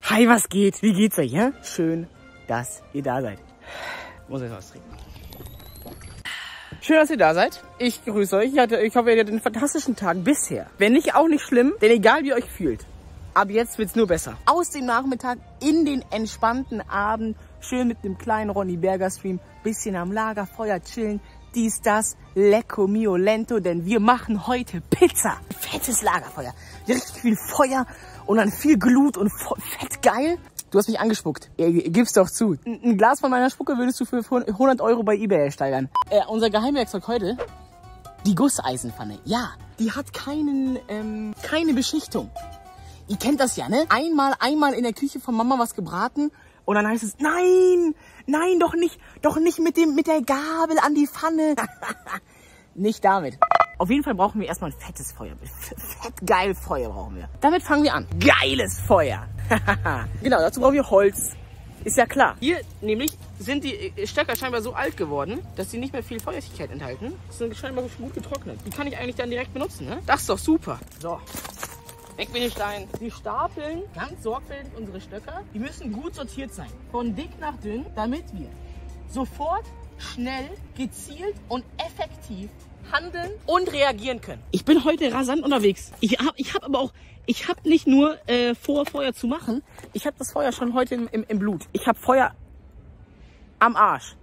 Hi, was geht? Wie geht's euch, ja? Schön, dass ihr da seid. Muss jetzt was trinken. Schön, dass ihr da seid. Ich grüße euch. Ich hoffe, ihr hattet einen fantastischen Tag bisher. Wenn nicht, auch nicht schlimm, denn egal wie ihr euch fühlt. Ab jetzt wird's nur besser. Aus dem Nachmittag in den entspannten Abend. Schön mit einem kleinen Ronny Berger Stream. Bisschen am Lagerfeuer chillen. Dies, das. Lecco mio lento. Denn wir machen heute Pizza. Fettes Lagerfeuer. Richtig viel Feuer. Und dann viel Glut und fett geil. Du hast mich angespuckt. Gib's doch zu. Ein Glas von meiner Spucke würdest du für 100 € bei eBay ersteigern. Unser Geheimwerkzeug heute, die Gusseisenpfanne. Ja, die hat keine Beschichtung. Ihr kennt das ja, ne? Einmal in der Küche von Mama was gebraten und dann heißt es, nein, doch nicht mit der Gabel an die Pfanne. Nicht damit. Auf jeden Fall brauchen wir erstmal ein fettes Feuer. Fett geil Feuer brauchen wir. Damit fangen wir an. Geiles Feuer. Genau, dazu brauchen wir Holz. Ist ja klar. Hier nämlich sind die Stöcker scheinbar so alt geworden, dass sie nicht mehr viel Feuchtigkeit enthalten. Die sind scheinbar gut getrocknet. Die kann ich eigentlich dann direkt benutzen, ne? Das ist doch super. So. Weg mit den Steinen. Wir stapeln ganz sorgfältig unsere Stöcker. Die müssen gut sortiert sein. Von dick nach dünn, damit wir sofort, schnell, gezielt und effektiv handeln und reagieren können. Ich bin heute rasant unterwegs. Ich hab nicht nur vor, Feuer zu machen. Ich habe das Feuer schon heute im Blut. Ich habe Feuer am Arsch.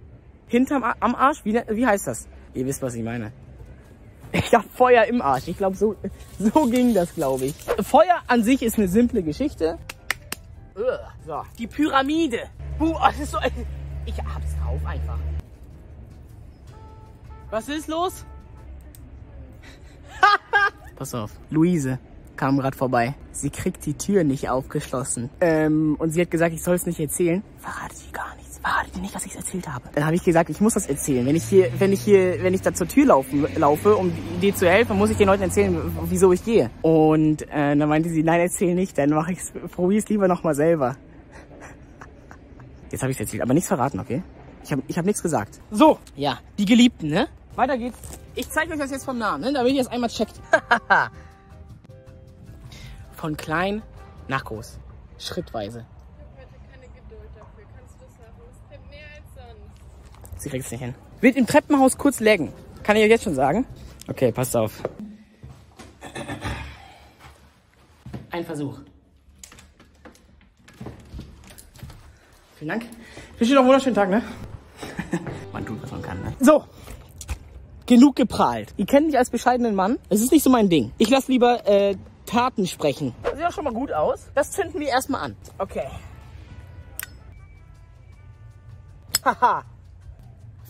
Am Arsch? Wie heißt das? Ihr wisst, was ich meine. Ich habe Feuer im Arsch. Ich glaube, so ging das, glaube ich. Feuer an sich ist eine simple Geschichte. So, die Pyramide. Das ist so, ich hab's drauf einfach. Was ist los? Pass auf, Luise kam gerade vorbei. Sie kriegt die Tür nicht aufgeschlossen. Und sie hat gesagt, ich soll es nicht erzählen. Verrate sie gar nichts. Verrate dir nicht, was ich erzählt habe. Dann habe ich gesagt, ich muss das erzählen. Wenn ich da zur Tür laufe, um dir zu helfen, muss ich den Leuten erzählen, wieso ich gehe. Und dann meinte sie, nein, erzähl nicht, dann probiere ich es lieber nochmal selber. Jetzt habe ich es erzählt, aber nichts verraten, okay? Ich hab nichts gesagt. So, ja, die Geliebten, ne? Weiter geht's. Ich zeige euch das jetzt vom Namen, ne? Damit ihr das einmal checkt. Von klein nach groß. Schrittweise. Ich hatte keine Geduld dafür. Kannst du das sagen? Es treibt mehr als sonst. Sie kriegt es nicht hin. Wird im Treppenhaus kurz laggen. Kann ich euch jetzt schon sagen? Okay, passt auf. Ein Versuch. Vielen Dank. Ich wünsche dir noch einen wunderschönen Tag, ne? Man tut, was man kann, ne? So. Genug geprahlt. Ihr kennt mich als bescheidenen Mann. Es ist nicht so mein Ding. Ich lasse lieber Taten sprechen. Das sieht auch schon mal gut aus. Das zünden wir erstmal an. Okay. Haha.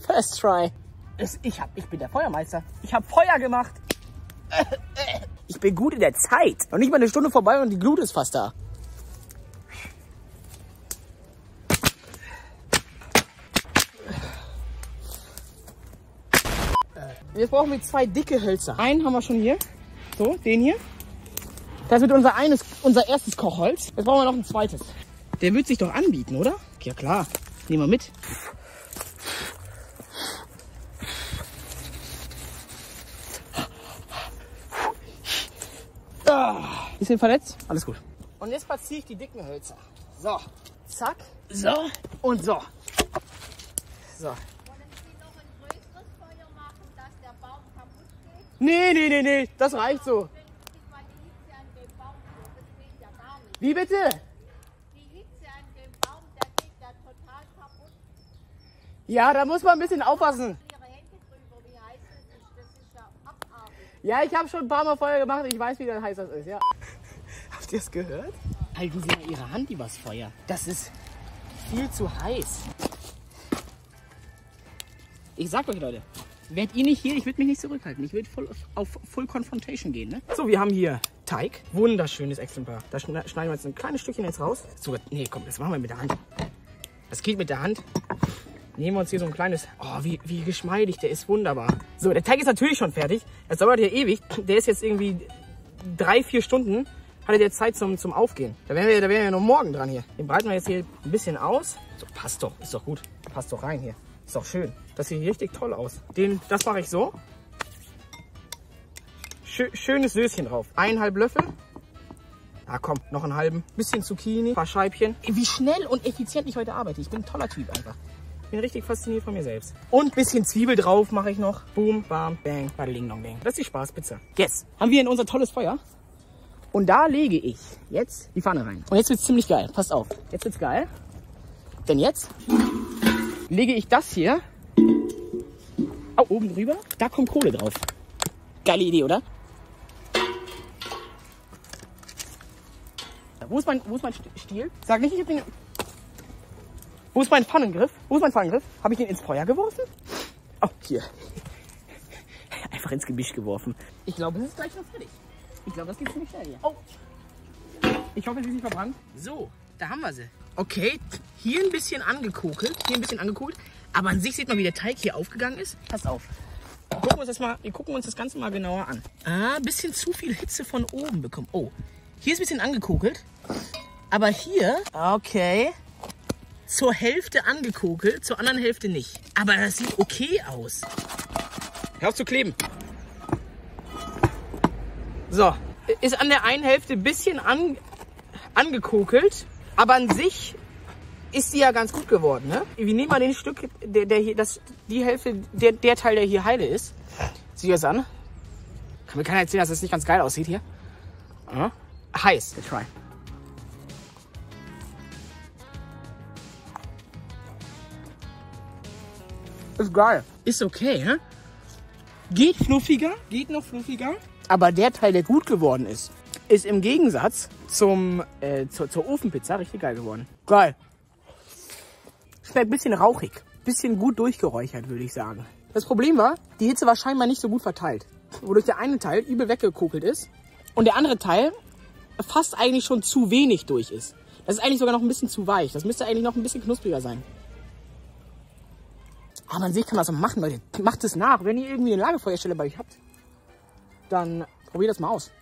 First try. Ich bin der Feuermeister. Ich habe Feuer gemacht. Ich bin gut in der Zeit. Noch nicht mal eine Stunde vorbei und die Glut ist fast da. Jetzt brauchen wir 2 dicke Hölzer. Einen haben wir schon hier. So, den hier. Das wird unser erstes Kochholz. Jetzt brauchen wir noch ein zweites. Der wird sich doch anbieten, oder? Ja klar. Nehmen wir mit. Bisschen verletzt? Alles gut. Und jetzt platziere ich die dicken Hölzer. So. Zack. So. Und so. So. Nee, das reicht so. Wie bitte? Die Hitze an dem Baum, der geht da total kaputt. Ja, da muss man ein bisschen aufpassen. Ihre Hände drüber, wie heiß das ist ja abartig. Ja, ich habe schon ein paar Mal Feuer gemacht. Ich weiß, wie heiß das ist, ja. Habt ihr es gehört? Halten Sie mal Ihre Hand übers Feuer. Das ist viel zu heiß. Ich sag euch, Leute, werdet ihr nicht hier, ich würde mich nicht zurückhalten. Ich würde auf Full Confrontation gehen, ne? So, wir haben hier Teig. Wunderschönes Exemplar. Da schneiden wir jetzt ein kleines Stückchen jetzt raus. So, nee, komm, das machen wir mit der Hand. Das geht mit der Hand. Nehmen wir uns hier so ein kleines... Oh, wie geschmeidig, der ist wunderbar. So, der Teig ist natürlich schon fertig. Das dauert ja ewig. Der ist jetzt irgendwie 3-4 Stunden. Hatte der Zeit zum Aufgehen. Da wären wir ja noch morgen dran hier. Den breiten wir jetzt hier ein bisschen aus. So, passt doch. Ist doch gut. Passt doch rein hier. Ist doch schön. Das sieht richtig toll aus. Das mache ich so. Schönes Söschen drauf. 1,5 Löffel. Ja komm, noch einen halben. Bisschen Zucchini, ein paar Scheibchen. Wie schnell und effizient ich heute arbeite. Ich bin ein toller Typ einfach. Ich bin richtig fasziniert von mir selbst. Und ein bisschen Zwiebel drauf mache ich noch. Boom, bam, bang, badeling, dong, dang. Das ist die Spaßpizza. Yes. Haben wir in unser tolles Feuer. Und da lege ich jetzt die Pfanne rein. Und jetzt wird's ziemlich geil. Passt auf. Jetzt wird's geil. Denn jetzt lege ich das hier oben drüber. Da kommt Kohle drauf. Geile Idee, oder? Wo ist mein Stiel? Sag nicht, ich hab den... Wo ist mein Pfannengriff? Habe ich den ins Feuer geworfen? Oh, hier. Einfach ins Gemisch geworfen. Ich glaube, es ist gleich noch fertig. Ich glaube, das geht ziemlich schnell hier. Oh. Ich hoffe, sie ist nicht verbrannt. So, da haben wir sie. Okay, hier ein bisschen angekokelt. Aber an sich sieht man, wie der Teig hier aufgegangen ist. Passt auf. Wir gucken uns das Ganze mal genauer an. Ah, ein bisschen zu viel Hitze von oben bekommen. Oh, hier ist ein bisschen angekokelt. Aber hier, okay, zur Hälfte angekokelt, zur anderen Hälfte nicht. Aber das sieht okay aus. Hör auf zu kleben. So, ist an der einen Hälfte ein bisschen angekokelt, aber an sich ist die ja ganz gut geworden, ne? Wir nehmen mal den Stück, die Hälfte, der Teil, der hier heile ist. Sieh das an. Kann mir keiner erzählen, dass das nicht ganz geil aussieht hier. Ja. Heiß. Let's try. Ist geil. Ist okay, hä? Geht noch fluffiger. Aber der Teil, der gut geworden ist, ist im Gegensatz zur Ofenpizza richtig geil geworden. Geil. Schmeckt ein bisschen rauchig. Bisschen gut durchgeräuchert, würde ich sagen. Das Problem war, die Hitze war scheinbar nicht so gut verteilt. Wodurch der eine Teil übel weggekokelt ist und der andere Teil fast eigentlich schon zu wenig durch ist. Das ist eigentlich sogar noch ein bisschen zu weich. Das müsste eigentlich noch ein bisschen knuspriger sein. Aber an sich kann man das auch machen, Leute. Macht es nach. Wenn ihr irgendwie eine Lagerfeuerstelle bei euch habt, dann probiert das mal aus.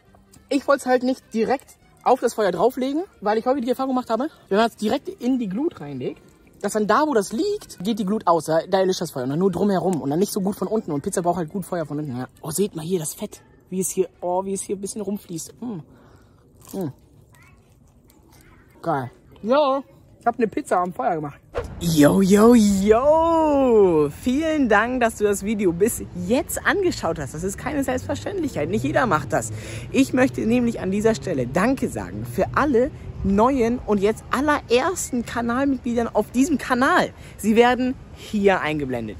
Ich wollte es halt nicht direkt auf das Feuer drauflegen, weil ich heute die Erfahrung gemacht habe, wenn man es direkt in die Glut reinlegt, dass dann da, wo das liegt, geht die Glut aus. Da erlischt das Feuer. Und dann nur drumherum. Und dann nicht so gut von unten. Und Pizza braucht halt gut Feuer von unten. Ja. Oh, seht mal hier das Fett. Wie es hier ein bisschen rumfließt. Geil. Jo, ich habe eine Pizza am Feuer gemacht. Yo. Vielen Dank, dass du das Video bis jetzt angeschaut hast. Das ist keine Selbstverständlichkeit. Nicht jeder macht das. Ich möchte nämlich an dieser Stelle Danke sagen für alle neuen und jetzt allerersten Kanalmitgliedern auf diesem Kanal. Sie werden hier eingeblendet.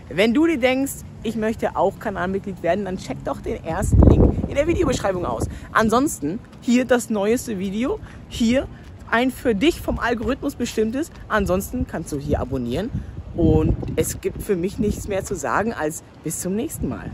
Wenn du dir denkst, ich möchte auch Kanalmitglied werden, dann check doch den ersten Link in der Videobeschreibung aus. Ansonsten hier das neueste Video, hier ein für dich vom Algorithmus bestimmtes. Ansonsten kannst du hier abonnieren und es gibt für mich nichts mehr zu sagen als bis zum nächsten Mal.